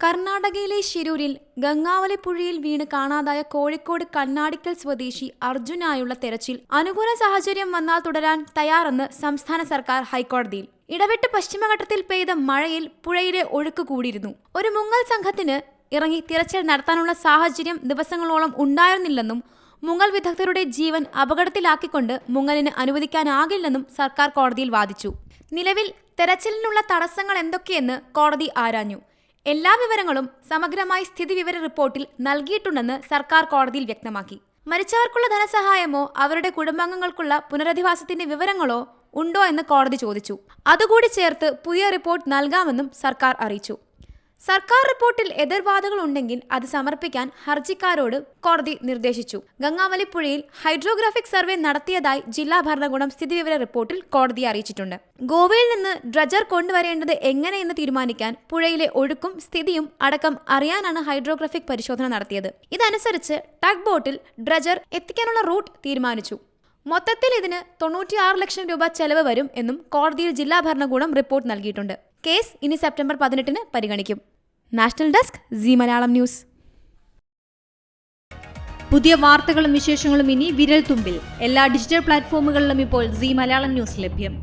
കർണാടകയിലെ ശിരൂരിൽ ഗംഗാവലിപ്പുഴയിൽ വീണ് കാണാതായ കോഴിക്കോട് കണ്ണാടിക്കൽ സ്വദേശി അർജുനായുള്ള തെരച്ചിൽ അനുകൂല സാഹചര്യം വന്നാൽ തുടരാൻ തയ്യാറെന്ന് സംസ്ഥാന സർക്കാർ ഹൈക്കോടതിയിൽ. ഇടവിട്ട് പശ്ചിമഘട്ടത്തിൽ പെയ്ത മഴയിൽ പുഴയിലെ ഒഴുക്ക് കൂടിയിരുന്നു. ഒരു മുങ്ങൽ സംഘത്തിന് ഇറങ്ങി തിരച്ചിൽ നടത്താനുള്ള സാഹചര്യം ദിവസങ്ങളോളം ഉണ്ടായിരുന്നില്ലെന്നും മുങ്ങൽ വിദഗ്ധരുടെ ജീവൻ അപകടത്തിലാക്കിക്കൊണ്ട് മുങ്ങലിന് അനുവദിക്കാനാകില്ലെന്നും സർക്കാർ കോടതിയിൽ വാദിച്ചു. നിലവിൽ തെരച്ചിലിനുള്ള തടസ്സങ്ങൾ എന്തൊക്കെയെന്ന് കോടതി ആരാഞ്ഞു. എല്ലാ വിവരങ്ങളും സമഗ്രമായി സ്ഥിതിവിവര റിപ്പോർട്ടിൽ നൽകിയിട്ടുണ്ടെന്ന് സർക്കാർ കോടതിയിൽ വ്യക്തമാക്കി. മരിച്ചവർക്കുള്ള ധനസഹായമോ അവരുടെ കുടുംബാംഗങ്ങൾക്കുള്ള പുനരധിവാസത്തിന്റെ വിവരങ്ങളോ ഉണ്ടോ എന്ന് കോടതി ചോദിച്ചു. അതുകൂടി ചേർത്ത് പുതിയ റിപ്പോർട്ട് നൽകാമെന്നും സർക്കാർ അറിയിച്ചു. സർക്കാർ റിപ്പോർട്ടിൽ എതിർവാദങ്ങൾ ഉണ്ടെങ്കിൽ അത് സമർപ്പിക്കാൻ ഹർജിക്കാരോട് കോടതി നിർദ്ദേശിച്ചു. ഗംഗാവലിപ്പുഴയിൽ ഹൈഡ്രോഗ്രാഫിക് സർവേ നടത്തിയതായി ജില്ലാ ഭരണകൂടം സ്ഥിതിവിവര റിപ്പോർട്ടിൽ കോടതിയെ അറിയിച്ചിട്ടുണ്ട്. ഗോവയിൽ നിന്ന് ഡ്രജർ കൊണ്ടുവരേണ്ടത് എങ്ങനെയെന്ന് തീരുമാനിക്കാൻ പുഴയിലെ ഒഴുക്കും സ്ഥിതിയും അടക്കം അറിയാനാണ് ഹൈഡ്രോഗ്രാഫിക് പരിശോധന നടത്തിയത്. ഇതനുസരിച്ച് ടഗ് ബോട്ടിൽ ഡ്രജർ എത്തിക്കാനുള്ള റൂട്ട് തീരുമാനിച്ചു. മൊത്തത്തിൽ ഇതിന് 96 ലക്ഷം രൂപ ചെലവ് വരും എന്നും കോടതിയിൽ ജില്ലാ ഭരണകൂടം റിപ്പോർട്ട് നൽകിയിട്ടുണ്ട്. കേസ് ഇനി സെപ്റ്റംബർ 18 പരിഗണിക്കും. National desk Zee Malayalam news. പുതിയ വാർത്തകളും വിശേഷങ്ങളും ഇനി വിരൽ തുമ്പിൽ. എല്ലാ ഡിജിറ്റൽ പ്ലാറ്റ്ഫോമുകളിലും ഇപ്പോൾ സീ മലയാളം ന്യൂസ് ലഭ്യം.